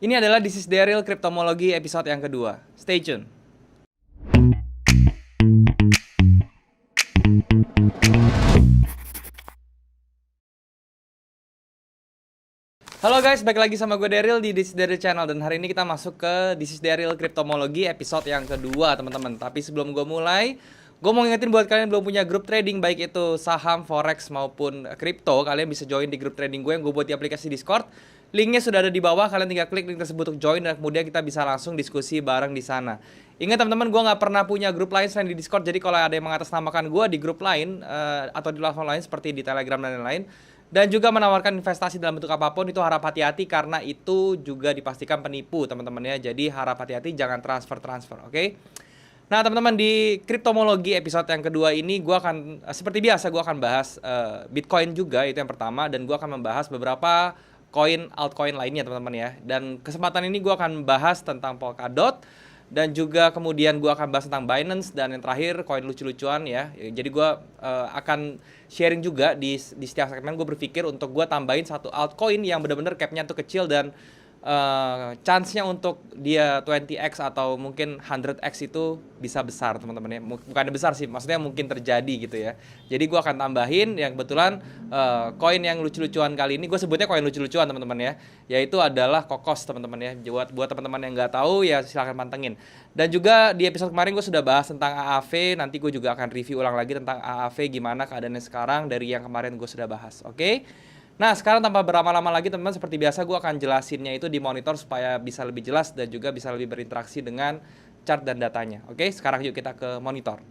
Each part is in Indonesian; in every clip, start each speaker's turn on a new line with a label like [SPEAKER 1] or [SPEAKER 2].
[SPEAKER 1] Ini adalah This is Daryl Cryptomology episode yang kedua. Stay tune. Halo guys, balik lagi sama gue Daryl di This is Daryl Channel. Dan hari ini kita masuk ke This is Daryl Cryptomology episode yang kedua teman-teman. Tapi sebelum gue mulai, gue mau ngingetin buat kalian yang belum punya grup trading, baik itu saham, forex maupun kripto, kalian bisa join di grup trading gue yang gue buat di aplikasi Discord. Linknya sudah ada di bawah, kalian tinggal klik link tersebut untuk join dan kemudian kita bisa langsung diskusi bareng di sana. Ingat teman-teman, gue nggak pernah punya grup lain selain di Discord, jadi kalau ada yang mengatasnamakan gue di grup lain atau di platform lain seperti di Telegram dan lain-lain, dan juga menawarkan investasi dalam bentuk apapun, itu harap hati-hati karena itu juga dipastikan penipu teman-teman ya. Jadi harap hati-hati, jangan transfer, oke? Nah teman-teman, di Cryptomology episode yang kedua ini gue akan, seperti biasa gue akan bahas Bitcoin juga, itu yang pertama. Dan gue akan membahas beberapa altcoin lainnya teman-teman ya. Dan kesempatan ini gue akan bahas tentang Polkadot, dan juga kemudian gue akan bahas tentang Binance, dan yang terakhir koin lucu-lucuan ya. Jadi gue akan sharing juga di setiap segmen. Gue berpikir untuk gue tambahin satu altcoin yang benar-benar capnya tuh kecil dan chance-nya untuk dia 20x atau mungkin 100x itu bisa besar teman-teman ya. Bukan besar sih, maksudnya mungkin terjadi gitu ya. Jadi gue akan tambahin yang kebetulan koin yang lucu-lucuan kali ini, gue sebutnya koin lucu-lucuan teman-teman ya, yaitu adalah Kokos teman-teman ya. Buat teman-teman yang nggak tahu ya silahkan pantengin. Dan juga di episode kemarin gue sudah bahas tentang AAV, nanti gue juga akan review ulang lagi tentang AAV gimana keadaannya sekarang dari yang kemarin gue sudah bahas, oke? Nah sekarang tanpa berlama-lama lagi teman-teman, seperti biasa gue akan jelasinnya itu di monitor supaya bisa lebih jelas dan juga bisa lebih berinteraksi dengan chart dan datanya. Oke, sekarang yuk kita ke monitor.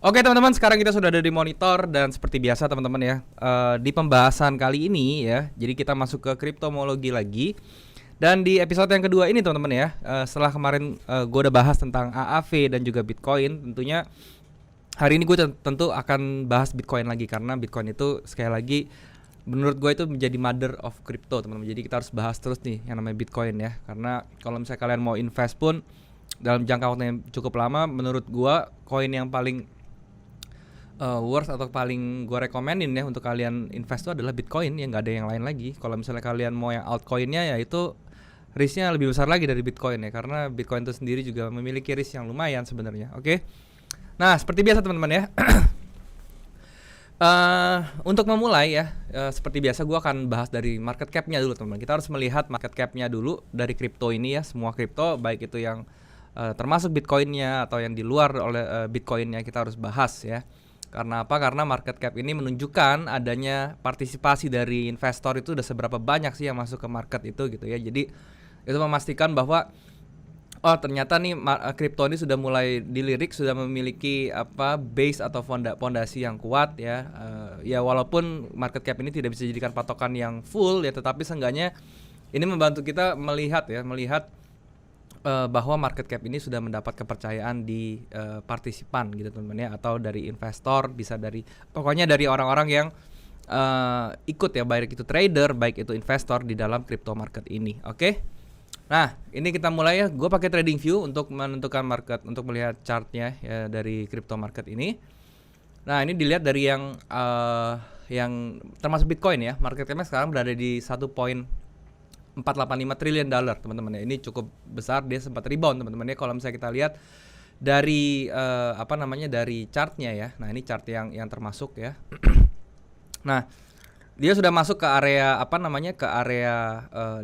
[SPEAKER 1] Oke teman-teman, sekarang kita sudah ada di monitor dan seperti biasa teman-teman ya, di pembahasan kali ini ya, jadi kita masuk ke Cryptomology lagi. Dan di episode yang kedua ini teman-teman ya, setelah kemarin gue udah bahas tentang AAV dan juga Bitcoin, tentunya hari ini gue tentu akan bahas Bitcoin lagi karena Bitcoin itu sekali lagi menurut gue itu menjadi mother of crypto teman-teman. Jadi kita harus bahas terus nih yang namanya Bitcoin ya, karena kalau misalnya kalian mau invest pun dalam jangka waktu yang cukup lama, menurut gue koin yang paling worth atau paling gue rekomenin ya untuk kalian invest itu adalah Bitcoin, yang nggak ada yang lain lagi. Kalau misalnya kalian mau yang altcoinnya ya itu risknya lebih besar lagi dari Bitcoin ya, karena Bitcoin itu sendiri juga memiliki risk yang lumayan sebenarnya. Oke, nah seperti biasa teman-teman ya. Untuk memulai ya, seperti biasa gue akan bahas dari market cap-nya dulu teman-teman. Kita harus melihat market cap-nya dulu dari kripto ini ya, semua kripto baik itu yang termasuk Bitcoin-nya atau yang di luar oleh Bitcoin-nya, kita harus bahas ya. Karena apa? Karena market cap ini menunjukkan adanya partisipasi dari investor itu udah seberapa banyak sih yang masuk ke market itu gitu ya. Jadi itu memastikan bahwa oh ternyata nih kripto ini sudah mulai dilirik, sudah memiliki base atau fondasi yang kuat ya. Ya walaupun market cap ini tidak bisa dijadikan patokan yang full ya, tetapi seenggaknya ini membantu kita melihat bahwa market cap ini sudah mendapat kepercayaan di partisipan gitu teman-teman ya, atau dari investor, bisa dari pokoknya dari orang-orang yang ikut ya, baik itu trader, baik itu investor di dalam crypto market ini. Oke. Nah, ini kita mulai ya. Gue pakai Trading View untuk menentukan market, untuk melihat chartnya ya dari crypto market ini. Nah, ini dilihat dari yang termasuk Bitcoin ya. Market capnya sekarang berada di 1.485 triliun dolar teman-teman ya. Ini cukup besar, dia sempat rebound teman-teman ya. Kalau misalnya kita lihat dari dari chartnya ya. Nah, ini chart yang termasuk ya. Nah, dia sudah masuk ke area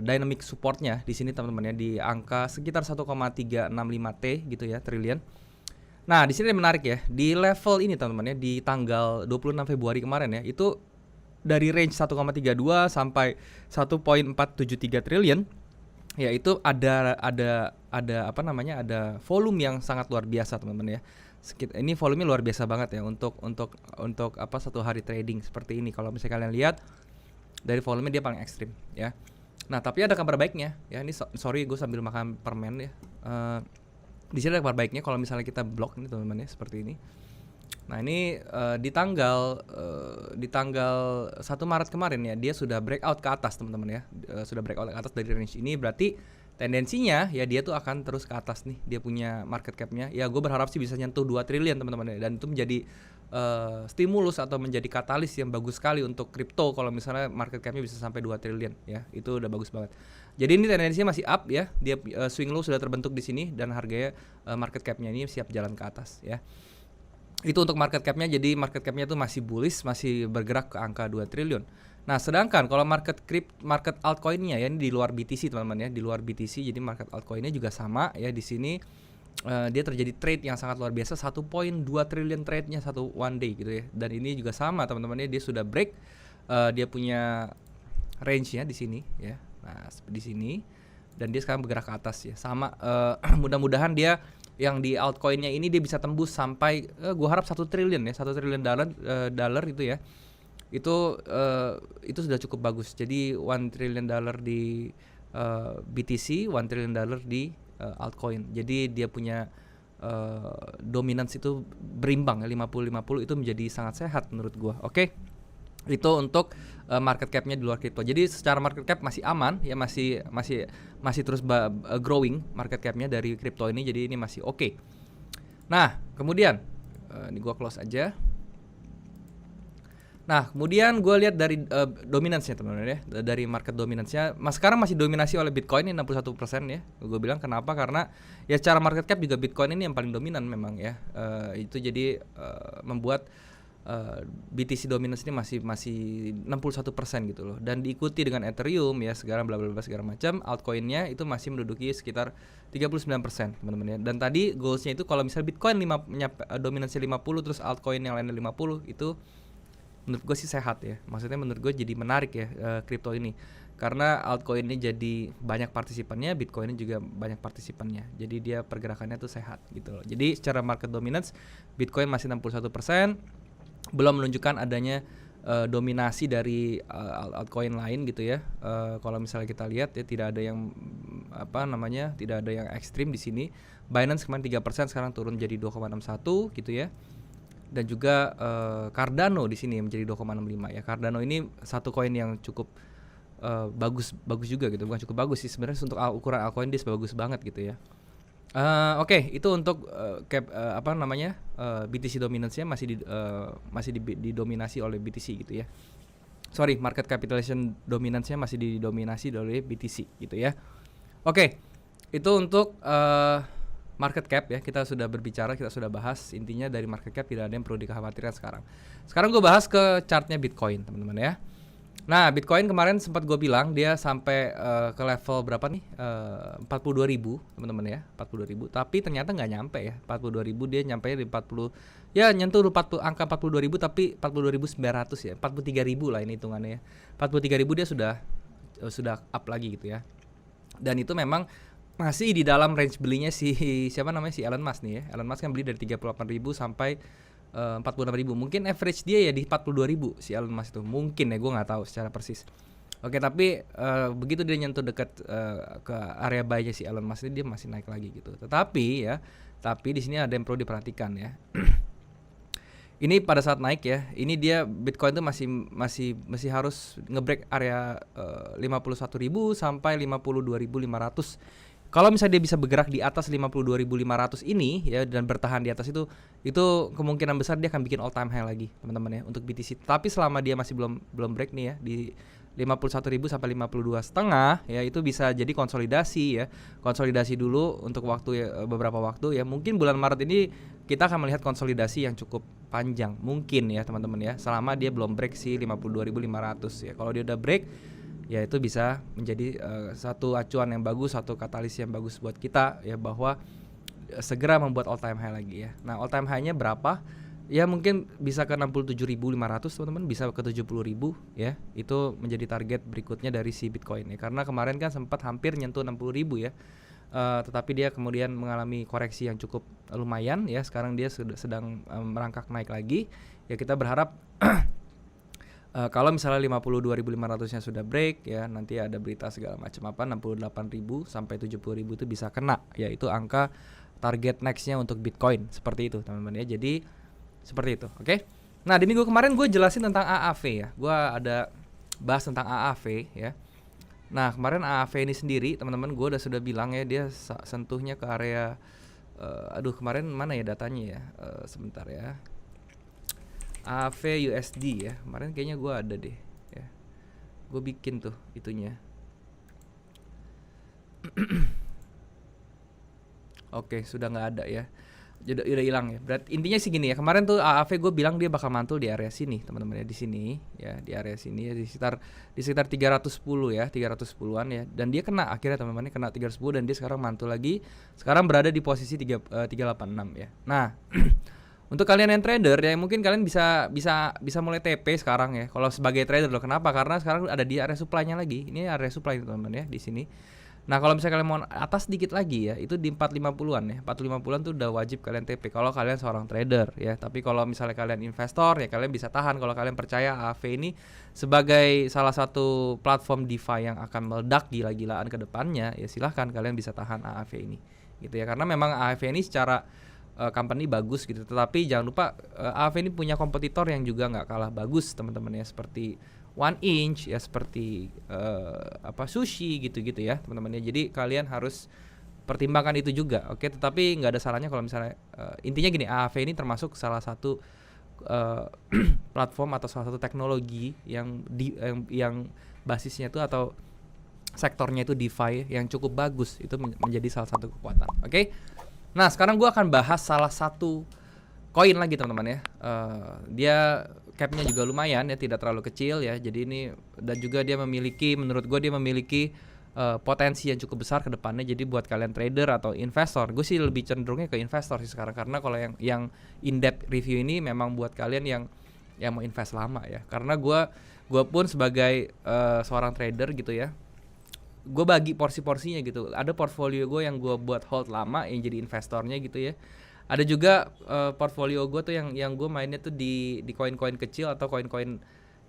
[SPEAKER 1] dynamic supportnya di sini teman-teman ya, di angka sekitar 1,365 T gitu ya, triliun. Nah, di sini menarik ya, di level ini teman-teman ya, di tanggal 26 Februari kemarin ya, itu dari range 1,32 sampai 1,473 triliun. Ya itu ada volume yang sangat luar biasa teman-teman ya. Ini volume luar biasa banget ya untuk satu hari trading seperti ini. Kalau misalnya kalian lihat dari volume dia paling ekstrim ya. Nah tapi ada kabar baiknya ya. Ini sorry gue sambil makan permen ya. Di sini ada kabar baiknya kalau misalnya kita blok ini teman-teman ya, seperti ini. Nah ini di tanggal 1 Maret kemarin ya, dia sudah breakout ke atas teman-teman ya. Sudah breakout ke atas dari range ini, berarti tendensinya ya dia tuh akan terus ke atas nih, dia punya market capnya ya. Gue berharap sih bisa nyentuh 2 triliun teman-teman ya, dan itu menjadi stimulus atau menjadi katalis yang bagus sekali untuk kripto kalau misalnya market capnya bisa sampai 2 triliun ya, itu udah bagus banget. Jadi ini tendensinya masih up ya. Dia swing low sudah terbentuk di sini dan harganya market cap-nya ini siap jalan ke atas ya. Itu untuk market cap-nya, jadi market cap-nya itu masih bullish, masih bergerak ke angka 2 triliun. Nah, sedangkan kalau market altcoin-nya ya, ini di luar BTC teman-teman ya, di luar BTC, jadi market altcoin-nya juga sama ya. Di sini dia terjadi trade yang sangat luar biasa, 1.2 triliun trade-nya satu one day gitu ya. Dan ini juga sama teman-teman ya, dia sudah break, dia punya range-nya di sini ya. Nah, di sini, dan dia sekarang bergerak ke atas ya. Sama mudah-mudahan dia yang di altcoinnya ini dia bisa tembus sampai gua harap 1 triliun ya, 1 triliun dollar itu ya. Itu sudah cukup bagus. Jadi 1 triliun dollar di BTC, 1 triliun dollar di altcoin. Jadi dia punya dominance itu berimbang ya, 50-50 itu menjadi sangat sehat menurut gua. Oke. Itu untuk market cap-nya di luar kripto. Jadi secara market cap masih aman ya, masih terus growing market cap-nya dari kripto ini. Jadi ini masih oke. Nah, kemudian ini gua close aja. Nah, kemudian gue lihat dari dominance-nya teman-teman ya, dari market dominance-nya. Sekarang masih dominasi oleh Bitcoin ini 61% ya. Gue bilang kenapa? Karena ya secara market cap juga Bitcoin ini yang paling dominan memang ya. Itu jadi membuat BTC dominance ini masih 61% gitu loh. Dan diikuti dengan Ethereum ya, segala bla bla bla segala macam. Altcoin-nya itu masih menduduki sekitar 39% teman-teman ya. Dan tadi goals-nya itu kalau misalnya Bitcoin dominasi 50 terus altcoin yang lainnya 50, itu menurut gue sih sehat ya. Maksudnya menurut gue jadi menarik ya kripto ini. Karena altcoin ini jadi banyak partisipannya, Bitcoin ini juga banyak partisipannya. Jadi dia pergerakannya tuh sehat gitu loh. Jadi secara market dominance Bitcoin masih 61%, belum menunjukkan adanya dominasi dari altcoin lain gitu ya. Kalau misalnya kita lihat ya, tidak ada yang tidak ada yang ekstrim di sini. Binance kemarin 3%, sekarang turun jadi 2,61 gitu ya. Dan juga Cardano di sini menjadi 2,65 ya. Cardano ini satu koin yang cukup bagus juga gitu. Bukan cukup bagus sih sebenarnya, untuk ukuran altcoin dia bagus banget gitu ya. Oke, itu untuk BTC dominance-nya masih didominasi oleh BTC gitu ya. Sorry, market capitalization dominance-nya masih didominasi oleh BTC gitu ya. Oke, itu untuk market cap ya. Kita sudah berbicara, kita sudah bahas. Intinya dari market cap tidak ada yang perlu dikhawatirkan sekarang. Sekarang gue bahas ke chartnya Bitcoin teman-teman ya. Nah, Bitcoin kemarin sempat gue bilang dia sampai ke level berapa nih? 42.000 teman-teman ya, 42.000. Tapi ternyata nggak nyampe ya, 42.000, dia nyampe di 40, ya nyentuh angka 42.000 tapi 42.900 ya, 43.000 lah ini hitungannya ya. 43.000 dia sudah up lagi gitu ya. Dan itu memang masih di dalam range belinya si Elon Musk nih ya. Elon Musk kan beli dari 38.000 sampai 46.000. Mungkin average dia ya di 42.000 si Elon Musk itu. Mungkin ya, gue nggak tahu secara persis. Oke, tapi begitu dia nyentuh dekat ke area buy-nya si Elon Musk ini, dia masih naik lagi gitu. Tapi di sini ada yang perlu diperhatikan ya. Ini pada saat naik ya, ini dia Bitcoin tuh masih harus ngebreak area 51.000 sampai 52.500. Kalau misalnya dia bisa bergerak di atas 52.500 ini ya, dan bertahan di atas itu kemungkinan besar dia akan bikin all time high lagi teman-teman ya untuk BTC. Tapi selama dia masih belum break nih ya di 51.000 sampai 52,5 ya, itu bisa jadi konsolidasi dulu untuk beberapa waktu ya. Mungkin bulan Maret ini kita akan melihat konsolidasi yang cukup panjang mungkin ya teman-teman ya, selama dia belum break si 52.500 ya. Kalau dia udah break ya, itu bisa menjadi satu acuan yang bagus, satu katalis yang bagus buat kita ya, bahwa segera membuat all time high lagi ya. Nah, all time high-nya berapa? Ya mungkin bisa ke 67.500 teman-teman, bisa ke 70.000 ya. Itu menjadi target berikutnya dari si Bitcoin ya. Karena kemarin kan sempat hampir nyentuh 60.000 ya. Tetapi dia kemudian mengalami koreksi yang cukup lumayan ya. Sekarang dia sedang merangkak naik lagi. Ya kita berharap kalau misalnya 52.500-nya sudah break ya, nanti ada berita segala macam 68.000 sampai 70.000 itu bisa kena, yaitu angka target next-nya untuk Bitcoin. Seperti itu teman-teman ya. Jadi seperti itu, oke? Nah, di minggu kemarin gue jelasin tentang AAV ya. Gue ada bahas tentang AAV ya. Nah, kemarin AAV ini sendiri teman-teman gue sudah bilang ya, dia sentuhnya ke area kemarin mana ya datanya ya? Sebentar ya. AAV USD ya, kemarin kayaknya gue ada deh ya, gue bikin tuh itunya. Oke, sudah nggak ada ya. Udah hilang ya. Berarti intinya sih gini ya. Kemarin tuh AAV gue bilang dia bakal mantul di area sini, teman-teman ya, di sini ya, di area sini ya, di sekitar 310 ya, 310-an ya. Dan dia kena akhirnya teman-teman, kena 310 dan dia sekarang mantul lagi. Sekarang berada di posisi 386 ya. Nah, untuk kalian yang trader ya, mungkin kalian bisa mulai TP sekarang ya. Kalau sebagai trader loh. Kenapa? Karena sekarang ada di area supply-nya lagi. Ini area supply teman-teman ya di sini. Nah, kalau misalnya kalian mau atas sedikit lagi ya, itu di 450-an ya. 450-an tuh udah wajib kalian TP kalau kalian seorang trader ya. Tapi kalau misalnya kalian investor ya, kalian bisa tahan kalau kalian percaya AAV ini sebagai salah satu platform DeFi yang akan meledak gila-gilaan ke depannya, ya silahkan kalian bisa tahan AAV ini. Gitu ya. Karena memang AAV ini secara company bagus gitu. Tetapi jangan lupa AAV ini punya kompetitor yang juga nggak kalah bagus, teman-teman ya, seperti One Inch ya, seperti Sushi gitu-gitu ya teman-teman ya. Jadi kalian harus pertimbangkan itu juga, oke. Tetapi nggak ada salahnya kalau misalnya intinya gini, AAV ini termasuk salah satu platform atau salah satu teknologi yang basisnya itu atau sektornya itu DeFi yang cukup bagus, itu menjadi salah satu kekuatan, oke. Nah, sekarang gue akan bahas salah satu koin lagi teman-teman ya. Dia capnya juga lumayan ya, tidak terlalu kecil ya. Jadi ini, dan juga dia memiliki, menurut gue dia memiliki potensi yang cukup besar ke depannya. Jadi buat kalian trader atau investor, gue sih lebih cenderungnya ke investor sih sekarang. Karena kalau yang in-depth review ini memang buat kalian yang mau invest lama ya. Karena gue pun sebagai seorang trader gitu ya, gue bagi porsi-porsinya gitu. Ada portfolio gue yang gue buat hold lama yang jadi investornya gitu ya. Ada juga portfolio gue tuh yang gue mainnya tuh di koin-koin kecil atau koin-koin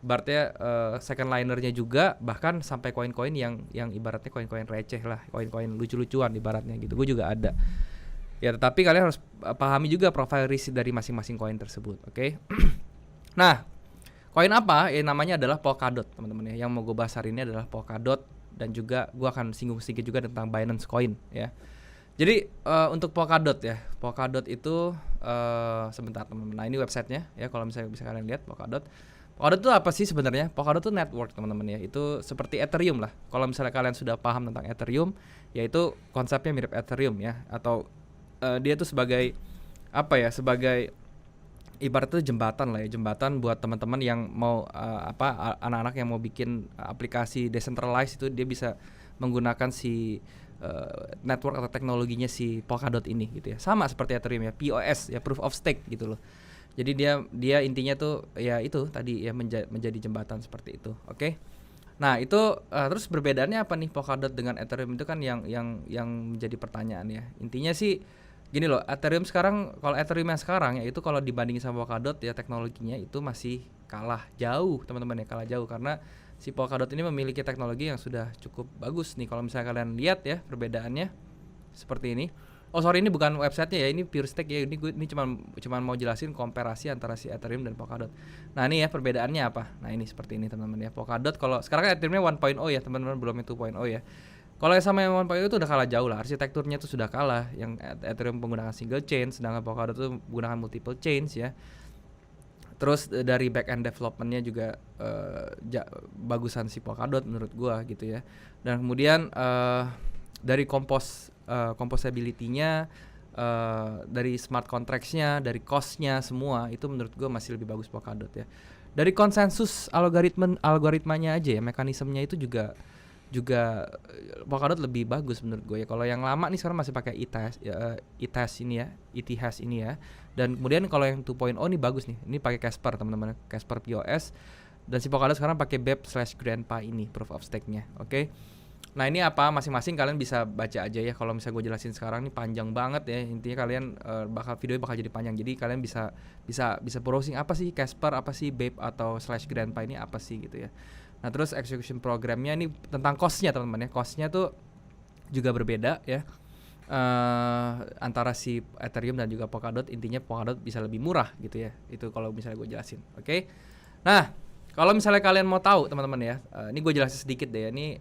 [SPEAKER 1] ibaratnya second linernya juga, bahkan sampai koin-koin yang ibaratnya koin-koin receh lah, koin-koin lucu-lucuan ibaratnya gitu. Gue juga ada. Ya, tetapi kalian harus pahami juga profile risk dari masing-masing koin tersebut, oke? Nah, koin apa? Namanya adalah Polkadot, teman-teman ya. Yang mau gue bahas hari ini adalah Polkadot, dan juga gue akan singgung sedikit juga tentang Binance Coin ya. Jadi untuk Polkadot ya, Polkadot itu sebentar teman-teman. Nah, ini websitenya ya, kalau misalnya bisa kalian lihat Polkadot. Polkadot itu apa sih sebenarnya? Polkadot itu network teman-teman ya. Itu seperti Ethereum lah. Kalau misalnya kalian sudah paham tentang Ethereum, yaitu konsepnya mirip Ethereum ya. Atau dia tuh sebagai apa ya? Sebagai ibaratnya jembatan lah ya, jembatan buat teman-teman yang mau anak-anak yang mau bikin aplikasi decentralized, itu dia bisa menggunakan si network atau teknologinya si Polkadot ini gitu ya. Sama seperti Ethereum ya, POS ya, proof of stake gitu loh. Jadi dia intinya tuh ya itu tadi ya, menjadi jembatan seperti itu. Oke. Nah, itu terus perbedaannya apa nih Polkadot dengan Ethereum itu kan yang menjadi pertanyaan ya. Intinya sih gini loh, Ethereum sekarang, kalau Ethereum yang sekarang ya itu kalau dibandingin sama Polkadot ya, teknologinya itu masih kalah jauh teman-teman ya, kalah jauh karena si Polkadot ini memiliki teknologi yang sudah cukup bagus nih. Kalau misalnya kalian lihat ya perbedaannya seperti ini. Oh sorry, ini bukan websitenya ya, ini pure stake ya. Ini cuman mau jelasin komparasi antara si Ethereum dan Polkadot. Nah ini ya perbedaannya apa. Nah ini seperti ini teman-teman ya. Polkadot kalau sekarang kan Ethereumnya 1.0 ya teman-teman, belum 2.0 ya. Kalau sama yang 1.0 itu udah kalah jauh lah, arsitekturnya itu sudah kalah. Yang Ethereum menggunakan single chain, sedangkan Polkadot itu menggunakan multiple chains ya. Terus dari back end developmentnya juga bagusan si Polkadot menurut gua gitu ya. Dan kemudian dari composability-nya, dari smart contracts-nya, dari cost-nya semua itu menurut gua masih lebih bagus Polkadot ya. Dari konsensus algoritmanya aja ya, mekanismenya itu juga Polkadot lebih bagus menurut gue ya. Kalau yang lama nih sekarang masih pakai ETH ini ya. Dan kemudian kalau yang 2.0 nih bagus nih. Ini pakai Casper teman-teman, Casper POS. Dan si Polkadot sekarang pakai BEP/Grandpa ini proof of stake-nya. Oke. Nah, ini apa masing-masing kalian bisa baca aja ya. Kalau misalnya gue jelasin sekarang ini panjang banget ya. Intinya kalian videonya bakal jadi panjang. Jadi kalian bisa browsing apa sih Casper, apa sih BEP atau /Grandpa ini apa sih gitu ya. Nah, terus execution programnya ini tentang cost-nya teman-teman ya. Cost-nya tuh juga berbeda ya. Antara si Ethereum dan juga Polkadot. Intinya Polkadot bisa lebih murah gitu ya. Itu kalau misalnya gue jelasin. Oke. Nah, kalau misalnya kalian mau tahu teman-teman ya, ini gue jelasin sedikit deh ya. Ini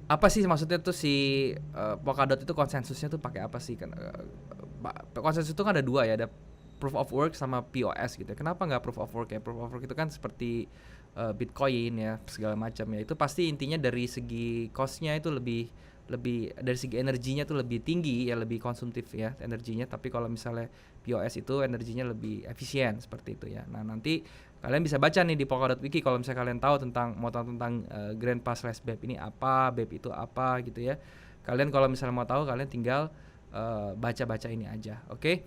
[SPEAKER 1] apa sih maksudnya tuh si Polkadot itu konsensusnya tuh pakai apa sih kan? Konsensus itu kan ada dua ya, ada proof of work sama POS gitu. Kenapa nggak proof of work ya? Proof of work itu kan seperti Bitcoin ya segala macam ya, itu pasti intinya dari segi cost-nya itu lebih dari segi energinya tuh lebih tinggi ya, lebih konsumtif ya energinya. Tapi kalau misalnya POS itu energinya lebih efisien seperti itu ya. Nah nanti kalian bisa baca nih di Polkadot Wiki kalau misalnya kalian tahu mau tahu tentang Grandpa/BEP ini apa, BEP itu apa gitu ya. Kalian kalau misalnya mau tahu, kalian tinggal baca-baca ini aja, oke?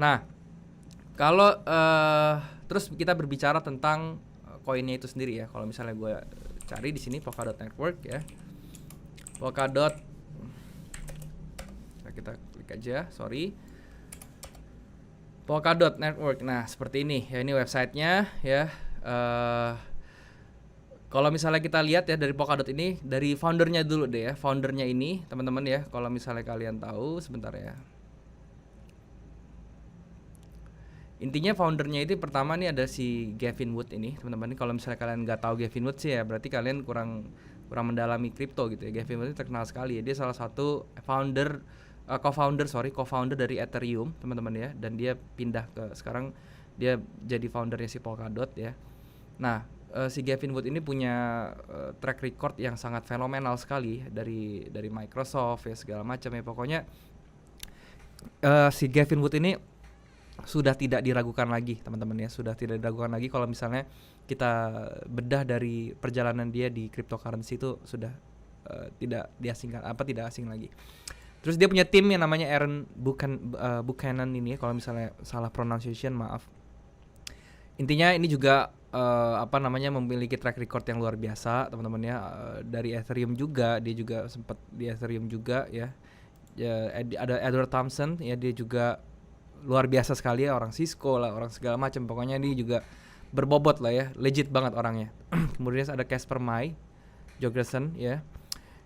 [SPEAKER 1] Nah kalau terus kita berbicara tentang koinnya itu sendiri ya. Kalau misalnya gue cari di sini Polkadot Network ya, Polkadot, nah, kita klik aja, Polkadot Network. Nah seperti ini ya, ini websitenya ya. Kalau misalnya kita lihat ya dari Polkadot ini, dari foundernya dulu deh ya. Foundernya ini teman-teman ya, kalau misalnya kalian tahu, sebentar ya. Intinya foundernya itu pertama nih ada si Gavin Wood ini teman-teman. Kalau misalnya kalian nggak tahu Gavin Wood sih ya, berarti kalian kurang mendalami kripto gitu ya. Gavin Wood itu terkenal sekali ya, dia salah satu co-founder dari Ethereum teman-teman ya, dan dia pindah ke, sekarang dia jadi foundernya si Polkadot ya. Nah si Gavin Wood ini punya track record yang sangat fenomenal sekali dari Microsoft ya segala macam ya. Pokoknya si Gavin Wood ini sudah tidak diragukan lagi teman-teman ya, sudah tidak diragukan lagi kalau misalnya kita bedah dari perjalanan dia di cryptocurrency itu sudah tidak asing lagi. Terus dia punya tim yang namanya Aaron Buchanan ini ya, kalau misalnya salah pronunciation maaf. Intinya ini juga memiliki track record yang luar biasa teman-teman ya. Dari Ethereum juga, dia juga sempat di Ethereum juga ya. Ada Edward Thompson ya, dia juga luar biasa sekali ya, orang Cisco lah, orang segala macam. Pokoknya dia juga berbobot lah ya, legit banget orangnya. Kemudian ada Casper Jorgensen ya,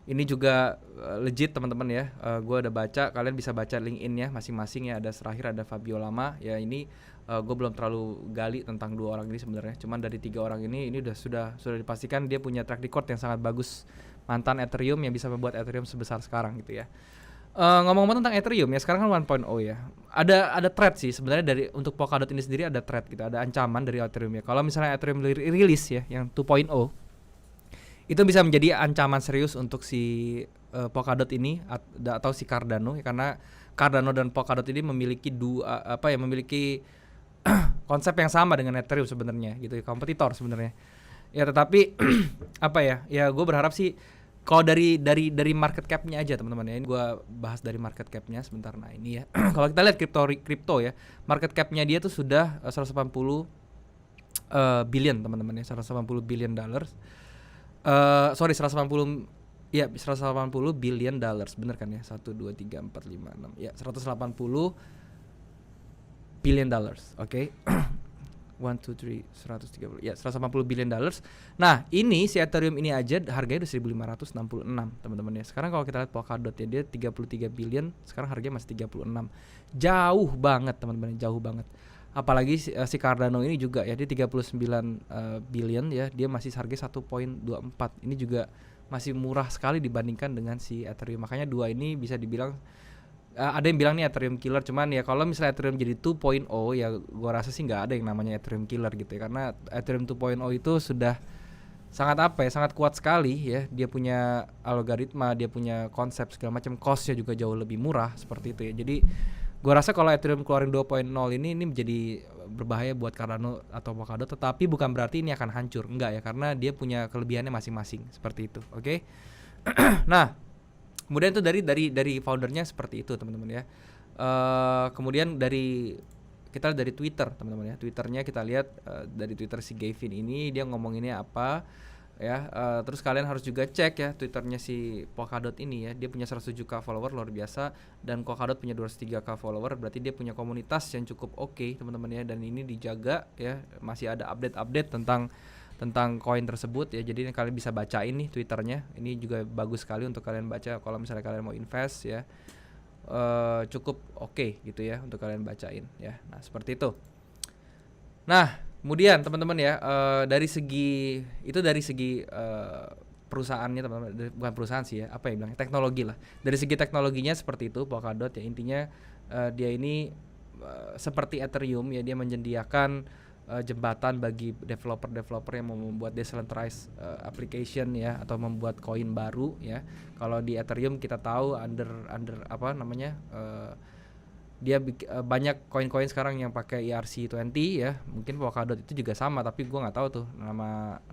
[SPEAKER 1] ini juga legit teman-teman ya. Gue udah baca, kalian bisa baca LinkedIn-nya masing-masing ya. Ada Serahir, ada Fabio Lama ya. Ini gue belum terlalu gali tentang dua orang ini sebenarnya. Cuman dari 3 orang ini sudah dipastikan dia punya track record yang sangat bagus. Mantan Ethereum yang bisa membuat Ethereum sebesar sekarang gitu ya. Ngomong-ngomong tentang Ethereum ya, sekarang kan 1.0 ya. Ada threat sih sebenarnya untuk Polkadot ini sendiri, ada threat gitu, ada ancaman dari Ethereum ya. Kalau misalnya Ethereum rilis ya yang 2.0, itu bisa menjadi ancaman serius untuk si Polkadot ini atau si Cardano ya, karena Cardano dan Polkadot ini memiliki memiliki konsep yang sama dengan Ethereum sebenarnya gitu ya, kompetitor sebenarnya. Ya tetapi ya gue berharap sih kalau dari market cap-nya aja teman-teman ya, ini gue bahas dari market cap-nya sebentar. Nah ini ya, kalau kita lihat kripto ya, market cap-nya dia tuh sudah 180 billion teman-teman ya, 180 billion dollars. 180 billion dollars, bener kan ya? 1 2 3 4 5 6 ya, 180 billion dollars, oke. 1 2 3 130 ya, 180 billion dollars. Nah ini si Ethereum ini aja harganya udah 1.566 teman-teman ya. Sekarang kalau kita lihat Polkadot ya, dia 33 billion, sekarang harganya masih 36. Jauh banget teman-teman, jauh banget. Apalagi si Cardano ini juga ya, dia 39 billion ya, dia masih harga 1.24. Ini juga masih murah sekali dibandingkan dengan si Ethereum. Makanya dua ini bisa dibilang ada yang bilang nih Ethereum killer, cuman ya kalau misalnya Ethereum jadi 2.0 ya gua rasa sih nggak ada yang namanya Ethereum killer gitu ya, karena Ethereum 2.0 itu sudah sangat kuat sekali ya. Dia punya algoritma, dia punya konsep segala macam, costnya juga jauh lebih murah seperti itu ya. Jadi gua rasa kalau Ethereum keluarin 2.0 ini menjadi berbahaya buat Cardano atau Polkadot, tetapi bukan berarti ini akan hancur, enggak ya, karena dia punya kelebihannya masing-masing seperti itu, oke? Nah kemudian itu dari foundernya seperti itu teman-teman ya. Kemudian kita lihat dari Twitter teman-teman ya. Twitternya kita lihat dari Twitter si Gavin ini, dia ngomonginnya apa ya. Terus kalian harus juga cek ya Twitternya si Polkadot ini ya. Dia punya 107k follower, luar biasa. Dan Polkadot punya 203k follower, berarti dia punya komunitas yang cukup oke teman-teman ya. Dan ini dijaga ya, masih ada update tentang koin tersebut ya. Jadi kalian bisa bacain nih Twitternya. Ini juga bagus sekali untuk kalian baca kalau misalnya kalian mau invest ya. Cukup oke gitu ya untuk kalian bacain ya. Nah seperti itu. Nah kemudian teman-teman ya, dari segi perusahaannya teman-teman, bukan perusahaan sih ya, apa ya bilangnya, teknologi lah. Dari segi teknologinya seperti itu Polkadot ya. Intinya dia ini seperti Ethereum ya, dia menyediakan jembatan bagi developer yang mau membuat decentralized application ya, atau membuat koin baru ya. Kalau di Ethereum kita tahu under apa namanya, dia banyak koin-koin sekarang yang pakai ERC20 ya. Mungkin Polkadot itu juga sama, tapi gua nggak tahu tuh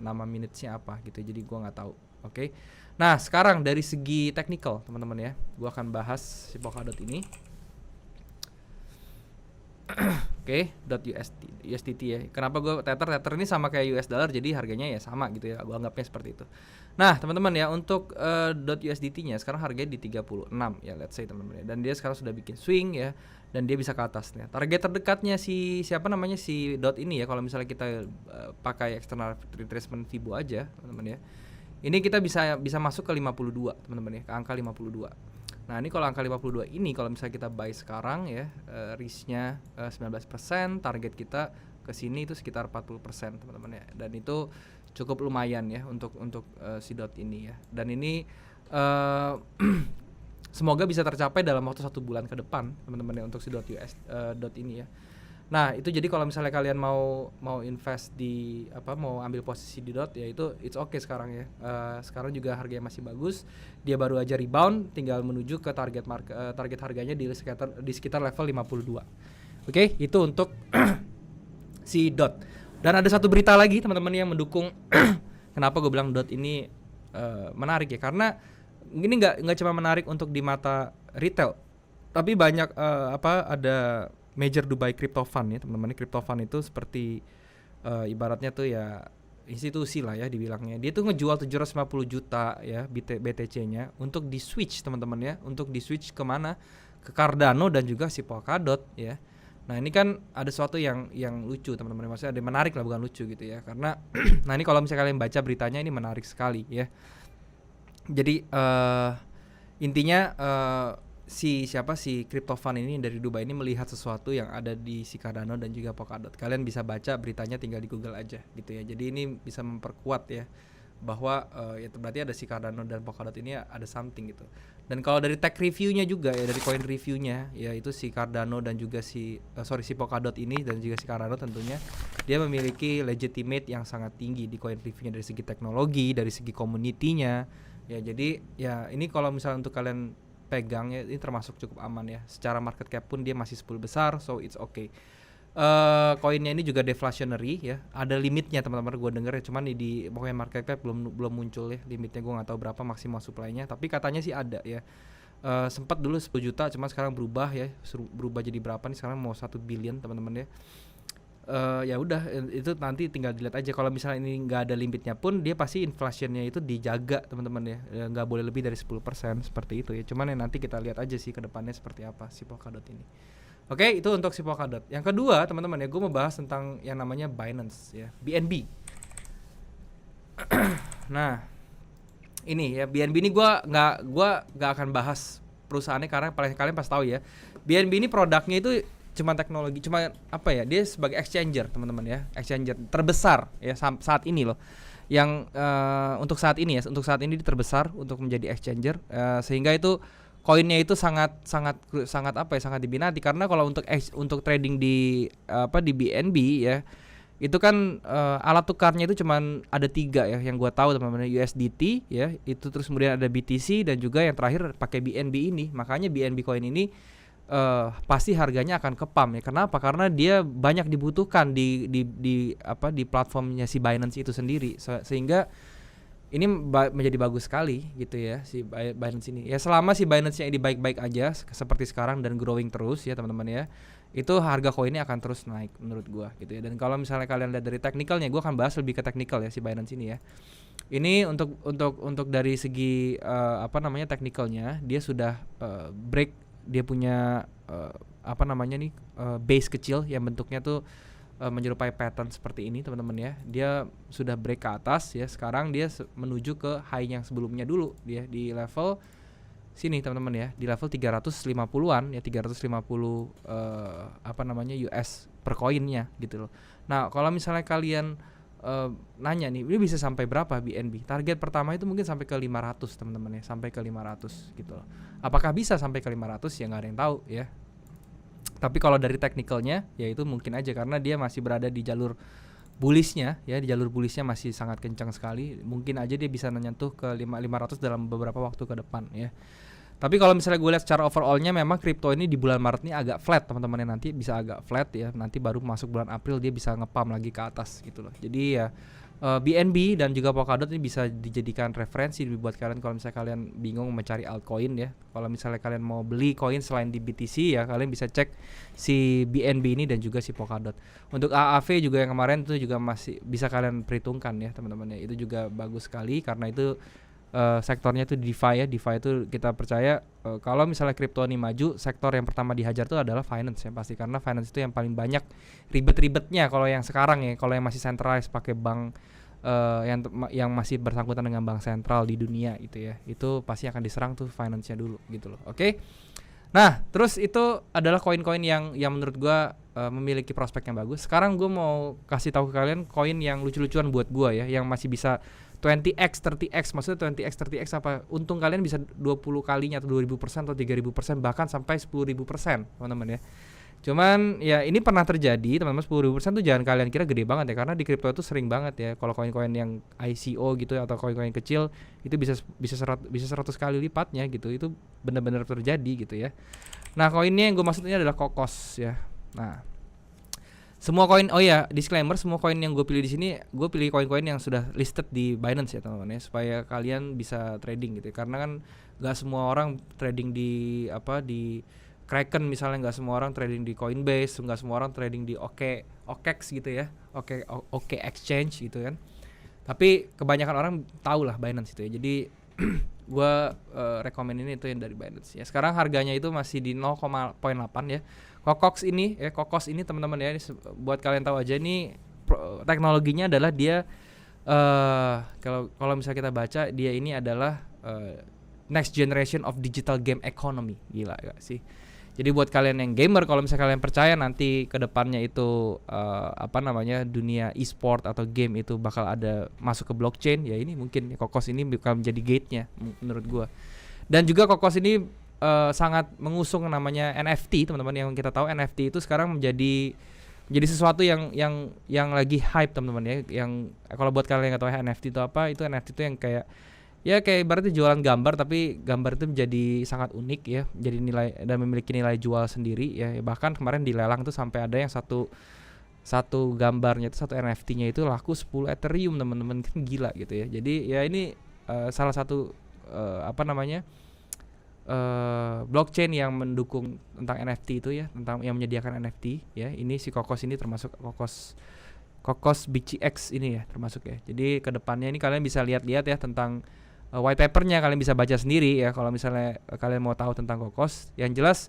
[SPEAKER 1] nama minutes-nya apa gitu, jadi gua nggak tahu. Oke. Nah, sekarang dari segi technical teman-teman ya, gua akan bahas si Polkadot ini. Oke, USDT ya. Kenapa gue tether ini sama kayak US dollar, jadi harganya ya sama gitu ya. Gue anggapnya seperti itu. Nah, teman-teman ya, untuk USDT-nya sekarang harganya di 36 ya, let's say teman-teman ya. Dan dia sekarang sudah bikin swing ya, dan dia bisa ke atasnya. Target terdekatnya si siapa namanya, si dot ini ya, kalau misalnya kita pakai external retracement Fibo aja, teman-teman ya. Ini kita bisa masuk ke 52, teman-teman ya, ke angka 52. Nah, ini kalau angka 52 ini kalau misalnya kita buy sekarang ya, risk-nya 19%, target kita ke sini itu sekitar 40%, teman-teman ya. Dan itu cukup lumayan ya untuk si dot ini ya. Dan ini semoga bisa tercapai dalam waktu 1 bulan ke depan, teman-teman ya, untuk si dot ini ya. Nah, itu jadi kalau misalnya kalian mau invest di mau ambil posisi di dot ya, itu it's okay sekarang ya. Sekarang juga harganya masih bagus. Dia baru aja rebound, tinggal menuju ke target harganya di sekitar level 52. Oke, itu untuk si dot. Dan ada satu berita lagi teman-teman yang mendukung kenapa gue bilang dot ini menarik ya, karena ini nggak cuma menarik untuk di mata retail, tapi banyak ada major Dubai Crypto Fund ya teman-teman. Crypto Fund itu seperti ibaratnya tuh ya institusi lah ya dibilangnya. Dia tuh ngejual 750 juta ya BTC-nya untuk di switch teman-teman ya, untuk di switch kemana, ke Cardano dan juga si Polkadot ya. Nah, ini kan ada sesuatu yang lucu teman-teman, maksudnya ada yang menarik lah, bukan lucu gitu ya, karena nah ini kalau misalnya kalian baca beritanya ini menarik sekali ya. Jadi intinya si Crypto Fund ini dari Dubai ini melihat sesuatu yang ada di si Cardano dan juga Polkadot. Kalian bisa baca beritanya tinggal di Google aja gitu ya. Jadi ini bisa memperkuat ya bahwa ya berarti ada si Cardano dan Polkadot ini ada something gitu. Dan kalau dari tech reviewnya juga ya, dari coin reviewnya ya, itu si Cardano dan juga si Polkadot ini dan juga si Cardano tentunya dia memiliki legitimate yang sangat tinggi di coin reviewnya, dari segi teknologi, dari segi community-nya ya. Jadi ya ini kalau misalnya untuk kalian pegang ya, ini termasuk cukup aman ya. Secara market cap pun dia masih 10 besar, so it's okay. Koinnya ini juga deflationary ya, ada limitnya teman-teman, gue denger ya, cuman di pokoknya market cap belum muncul ya limitnya, gue nggak tahu berapa maksimal supply-nya, tapi katanya sih ada ya. Sempat dulu 10 juta, cuma sekarang berubah ya, berubah jadi berapa nih sekarang, mau 1 billion teman-teman ya. Ya udah, itu nanti tinggal dilihat aja. Kalau misalnya ini nggak ada limitnya pun, dia pasti inflationnya itu dijaga teman-teman ya, nggak boleh lebih dari 10% seperti itu ya. Cuman ya nanti kita lihat aja sih ke depannya seperti apa si Polkadot ini. Oke, itu untuk si Polkadot. Yang kedua teman-teman ya, gue mau bahas tentang yang namanya Binance ya, BNB. Nah, ini ya BNB ini gue nggak akan bahas perusahaannya, karena kalian pasti tahu ya, BNB ini produknya itu cuma teknologi, cuma dia sebagai exchanger teman-teman ya, exchanger terbesar ya saat ini loh, yang untuk saat ini dia terbesar untuk menjadi exchanger, sehingga itu koinnya itu sangat diminati, karena kalau untuk trading di BNB ya, itu kan alat tukarnya itu cuman ada 3 ya yang gua tahu teman-teman, USDT ya, itu terus kemudian ada BTC, dan juga yang terakhir pakai BNB ini. Makanya BNB coin ini pasti harganya akan ke pump ya. Kenapa? Karena dia banyak dibutuhkan di platformnya si Binance itu sendiri, sehingga ini menjadi bagus sekali gitu ya si Binance ini. Ya selama si Binance-nya ini baik-baik aja seperti sekarang dan growing terus ya teman-teman ya, itu harga koinnya akan terus naik menurut gua gitu ya. Dan kalau misalnya kalian lihat dari teknikalnya, gua akan bahas lebih ke teknikal ya si Binance ini ya. Ini untuk dari segi teknikalnya, dia sudah break, dia punya base kecil yang bentuknya tuh menyerupai pattern seperti ini teman-teman ya. Dia sudah break ke atas ya, sekarang dia menuju ke high yang sebelumnya dulu, dia di level sini teman-teman ya, di level 350-an ya, 350 US per koinnya gitu loh. Nah, kalau misalnya kalian nanya nih, ini bisa sampai berapa BNB? Target pertama itu mungkin sampai ke 500 teman-teman ya, sampai ke 500 gitu loh. Apakah bisa sampai ke 500? Ya nggak ada yang tahu ya. Tapi kalau dari technicalnya ya itu mungkin aja karena dia masih berada di jalur bullishnya ya, di jalur bullishnya masih sangat kencang sekali. Mungkin aja dia bisa menyentuh ke 500 dalam beberapa waktu ke depan ya. Tapi kalau misalnya gue lihat secara overallnya memang kripto ini di bulan Maret ini agak flat teman-teman ya, nanti bisa agak flat ya, nanti baru masuk bulan April dia bisa ngepam lagi ke atas gitu loh. Jadi ya BNB dan juga Polkadot ini bisa dijadikan referensi buat kalian kalau misalnya kalian bingung mencari altcoin ya. Kalau misalnya kalian mau beli koin selain di BTC ya, kalian bisa cek si BNB ini dan juga si Polkadot. Untuk AAV juga yang kemarin itu juga masih bisa kalian perhitungkan ya teman-teman ya. Itu juga bagus sekali karena itu sektornya itu DeFi ya. DeFi itu kita percaya kalau misalnya kripto ini maju, sektor yang pertama dihajar itu adalah finance ya pasti, karena finance itu yang paling banyak ribet-ribetnya kalau yang sekarang ya. Kalau yang masih centralized pakai bank yang masih bersangkutan dengan bank sentral di dunia itu ya, itu pasti akan diserang tuh finance-nya dulu gitu loh. Oke. Nah, terus itu adalah koin-koin yang menurut gua memiliki prospek yang bagus. Sekarang gua mau kasih tahu ke kalian koin yang lucu-lucuan buat gua ya, yang masih bisa 20x, 30x, maksudnya 20x, 30x apa? Untung kalian bisa 20 kalinya atau 2000% atau 3000%, bahkan sampai 10.000%, teman-teman ya. Cuman ya ini pernah terjadi, teman-teman. 10.000% tuh jangan kalian kira gede banget ya, karena di kripto itu sering banget ya. Kalau koin-koin yang ICO gitu atau koin-koin kecil itu bisa 100 kali lipatnya gitu. Itu benar-benar terjadi gitu ya. Nah, koinnya yang gue maksud ini adalah Kokos ya. Nah, semua koin, oh ya, disclaimer, semua koin yang gue pilih di sini, gue pilih koin-koin yang sudah listed di Binance ya teman-teman ya, supaya kalian bisa trading gitu ya. Karena kan nggak semua orang trading di di Kraken misalnya, nggak semua orang trading di Coinbase, nggak semua orang trading di OKX gitu ya, OK Exchange gitu kan. Tapi kebanyakan orang tahu lah Binance itu ya. Jadi gue rekomen ini itu yang dari Binance ya. Sekarang harganya itu masih di 0,8 ya. Kokos ini teman-teman ya, ini buat kalian tahu aja, ini teknologinya adalah dia kalau misalnya kita baca, dia ini adalah next generation of digital game economy. Gila gak sih? Jadi buat kalian yang gamer, kalau misalnya kalian percaya nanti ke depannya itu dunia e-sport atau game itu bakal ada masuk ke blockchain, ya ini mungkin Kokos ini bakal menjadi gate-nya menurut gua. Dan juga Kokos ini sangat mengusung namanya NFT, teman-teman. Yang kita tahu NFT itu sekarang menjadi sesuatu yang lagi hype, teman-teman ya. Yang kalau buat kalian yang nggak tahu NFT itu apa, itu NFT itu yang kayak ibaratnya jualan gambar, tapi gambar itu menjadi sangat unik ya, jadi nilai dan memiliki nilai jual sendiri ya. Bahkan kemarin di lelang tuh sampai ada yang satu gambarnya itu, satu NFT-nya itu laku 10 Ethereum, teman-teman. Kan gila gitu ya. Jadi ya ini salah satu blockchain yang mendukung tentang NFT itu ya, tentang yang menyediakan NFT ya. Ini si Kokos ini termasuk Kokos BCX ini ya termasuk ya. Jadi kedepannya ini kalian bisa lihat-lihat ya tentang white papernya, kalian bisa baca sendiri ya kalau misalnya kalian mau tahu tentang Kokos. Yang jelas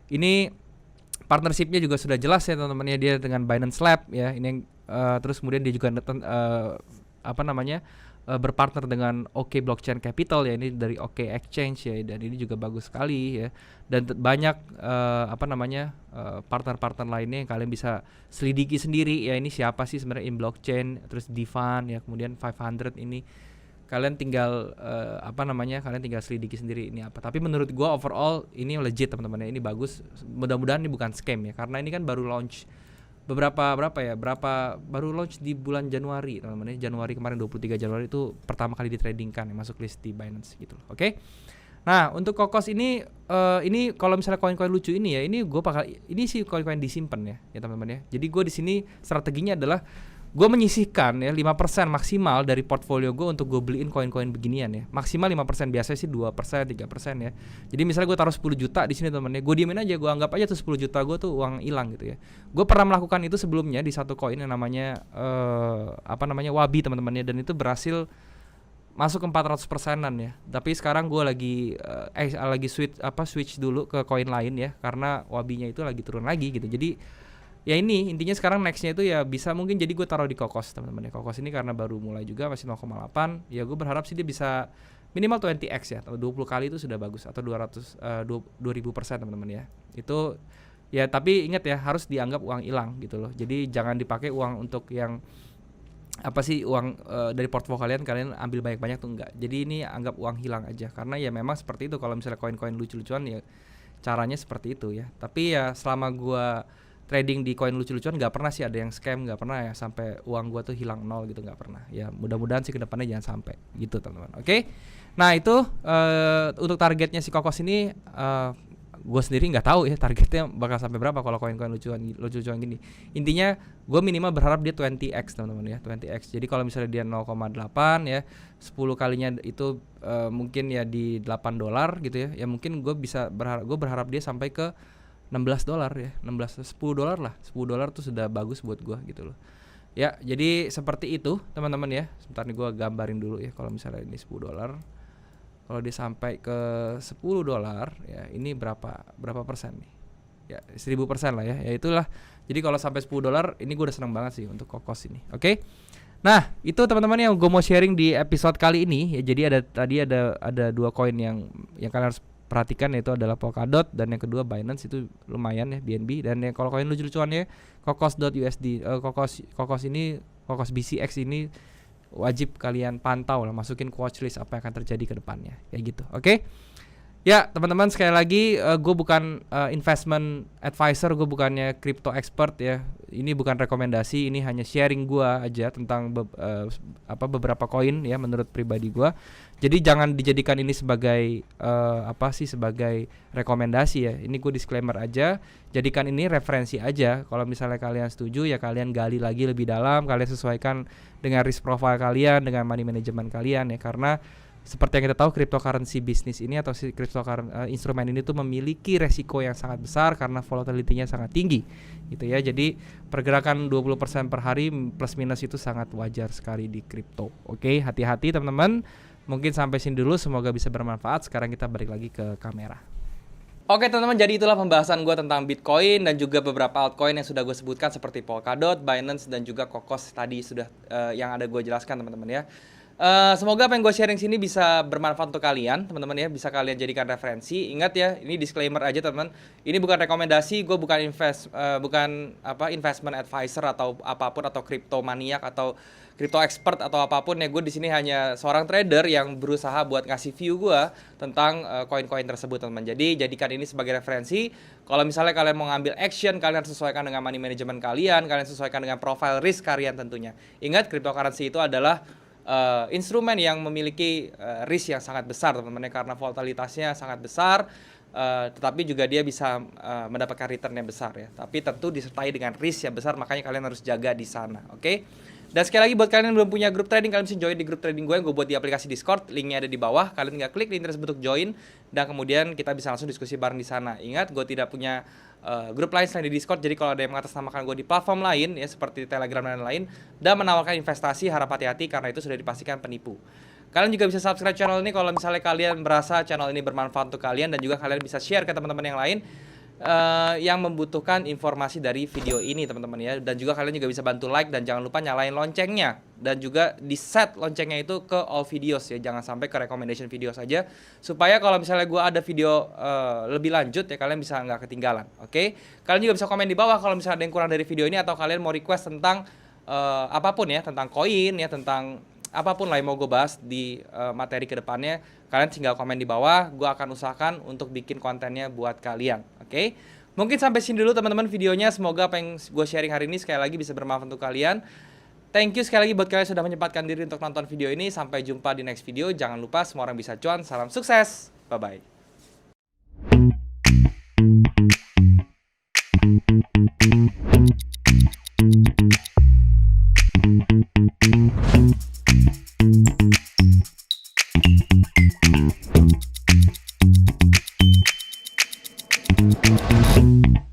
[SPEAKER 1] ini partnershipnya juga sudah jelas ya teman-teman ya, dia dengan Binance Lab ya. Ini terus kemudian dia juga berpartner dengan OK Blockchain Capital ya, ini dari OK Exchange ya, dan ini juga bagus sekali ya. Dan banyak partner-partner lainnya yang kalian bisa selidiki sendiri ya, ini siapa sih sebenarnya in blockchain, terus Divan ya, kemudian 500 ini kalian tinggal kalian tinggal selidiki sendiri ini apa. Tapi menurut gua overall ini legit teman-teman ya, ini bagus. Mudah-mudahan ini bukan scam ya, karena ini kan baru launch baru launch di bulan Januari teman-teman ya. Januari kemarin, 23 Januari itu pertama kali ditradingkan ya, masuk list di Binance gitu loh. Oke. Nah, untuk Kokos ini kalau misalnya koin-koin lucu ini ya, ini sih koin-koin disimpan ya teman-teman ya. Jadi gue di sini strateginya adalah gue menyisihkan ya 5% maksimal dari portfolio gue untuk gue beliin koin-koin beginian ya. Maksimal 5%, biasanya sih 2%, 3% ya. Jadi misalnya gue taruh 10 juta di sini teman-teman ya, gue diemin aja, gue anggap aja tuh 10 juta gue tuh uang hilang gitu ya. Gue pernah melakukan itu sebelumnya di satu koin yang namanya Wabi teman-teman ya, dan itu berhasil masuk ke 400%-an ya. Tapi sekarang gue lagi switch dulu ke koin lain ya, karena Wabinya itu lagi turun lagi gitu. Jadi ya ini intinya sekarang nextnya itu ya bisa mungkin jadi gue taruh di Kokos teman-teman ya. Kokos ini karena baru mulai juga masih 0,8 ya, gue berharap sih dia bisa minimal 20x ya, atau 20 kali itu sudah bagus, atau 2000% teman-teman ya. Itu ya, tapi ingat ya, harus dianggap uang hilang gitu loh. Jadi jangan dipakai uang untuk yang uang dari portfolio kalian ambil banyak-banyak tuh enggak. Jadi ini anggap uang hilang aja, karena ya memang seperti itu. Kalau misalnya koin-koin lucu-lucuan ya caranya seperti itu ya. Tapi ya selama gua trading di koin lucu-lucuan nggak pernah sih ada yang scam, nggak pernah ya sampai uang gua tuh hilang nol gitu, nggak pernah. Ya mudah-mudahan sih kedepannya jangan sampai gitu teman-teman. Oke. Nah itu untuk targetnya si Kokos ini gue sendiri nggak tahu ya targetnya bakal sampai berapa kalau koin-koin lucu-lucuan gini. Intinya gue minimal berharap dia 20x teman-teman ya, 20x. Jadi kalau misalnya dia 0,8 ya, 10 kalinya itu mungkin ya di $8 gitu ya. Ya mungkin gue berharap dia sampai ke $16 ya, $10 lah. $10 tuh sudah bagus buat gue gitu loh. Ya, jadi seperti itu teman-teman ya. Sebentar nih gue gambarin dulu ya kalau misalnya ini $10. Kalau dia sampai ke $10 ya ini berapa persen nih ya 1000% lah ya itulah. Jadi kalau sampai $10 ini gue udah seneng banget sih untuk Kokos ini. Oke. Nah itu teman-teman yang gue mau sharing di episode kali ini ya. Jadi ada dua koin yang kalian harus perhatikan, yaitu adalah Polkadot dan yang kedua Binance, itu lumayan ya BNB. Dan yang kalau koin lucu-lucuannya Kokos.USD, Kokos ini Kokos BCX ini wajib kalian pantau lah, masukin ke watchlist apa yang akan terjadi ke depannya kayak gitu. Oke. Ya teman-teman, sekali lagi gue bukan investment advisor, gue bukannya crypto expert ya. Ini bukan rekomendasi, ini hanya sharing gue aja tentang beberapa koin ya menurut pribadi gue. Jadi jangan dijadikan ini sebagai sebagai rekomendasi ya. Ini gue disclaimer aja. Jadikan ini referensi aja. Kalau misalnya kalian setuju ya kalian gali lagi lebih dalam, kalian sesuaikan dengan risk profile kalian, dengan money management kalian ya. Karena seperti yang kita tahu, cryptocurrency bisnis ini atau instrumen ini tuh memiliki resiko yang sangat besar karena volatility-nya sangat tinggi gitu ya. Jadi pergerakan 20% per hari plus minus itu sangat wajar sekali di kripto. Oke, hati-hati teman-teman. Mungkin sampai sini dulu, semoga bisa bermanfaat. Sekarang kita balik lagi ke kamera. Oke teman-teman, jadi itulah pembahasan gue tentang Bitcoin dan juga beberapa altcoin yang sudah gue sebutkan seperti Polkadot, Binance dan juga Kokos tadi sudah yang ada gue jelaskan teman-teman ya. Semoga apa yang gue sharing sini bisa bermanfaat untuk kalian teman-teman ya, bisa kalian jadikan referensi. Ingat ya, ini disclaimer aja teman-teman, ini bukan rekomendasi, gue bukan investment advisor atau apapun, atau crypto maniak atau crypto expert atau apapun ya. Gue di sini hanya seorang trader yang berusaha buat ngasih view gue tentang koin-koin tersebut teman-teman. Jadi jadikan ini sebagai referensi. Kalau misalnya kalian mau ngambil action, kalian sesuaikan dengan money management kalian sesuaikan dengan profile risk kalian tentunya. Ingat, cryptocurrency itu adalah instrumen yang memiliki risk yang sangat besar teman-teman, karena volatilitasnya sangat besar, tetapi juga dia bisa mendapatkan return yang besar ya. Tapi tentu disertai dengan risk yang besar, makanya kalian harus jaga di sana. Oke? Dan sekali lagi buat kalian yang belum punya grup trading, kalian bisa join di grup trading gue yang gue buat di aplikasi Discord. Linknya ada di bawah. Kalian tinggal klik link tersebut untuk join, dan kemudian kita bisa langsung diskusi bareng di sana. Ingat, gue tidak punya grup lain selain di Discord. Jadi kalau ada yang mengatasnamakan gue di platform lain ya seperti Telegram dan lain-lain dan menawarkan investasi, harap hati-hati karena itu sudah dipastikan penipu. Kalian juga bisa subscribe channel ini kalau misalnya kalian merasa channel ini bermanfaat untuk kalian, dan juga kalian bisa share ke teman-teman yang lain yang membutuhkan informasi dari video ini teman-teman ya. Dan juga kalian juga bisa bantu like dan jangan lupa nyalain loncengnya, dan juga di set loncengnya itu ke all videos ya, jangan sampai ke recommendation video saja, supaya kalau misalnya gue ada video lebih lanjut ya kalian bisa nggak ketinggalan. Oke? Kalian juga bisa komen di bawah kalau misalnya ada yang kurang dari video ini, atau kalian mau request tentang apapun ya, tentang koin ya, tentang apapun lah yang mau gue bahas di materi kedepannya. Kalian tinggal komen di bawah, gue akan usahakan untuk bikin kontennya buat kalian. Oke? Mungkin sampai sini dulu teman-teman videonya. Semoga apa yang gue sharing hari ini sekali lagi bisa bermanfaat untuk kalian. Thank you sekali lagi buat kalian yang sudah menyempatkan diri untuk nonton video ini. Sampai jumpa di next video. Jangan lupa semua orang bisa cuan. Salam sukses. Bye-bye. Thank you.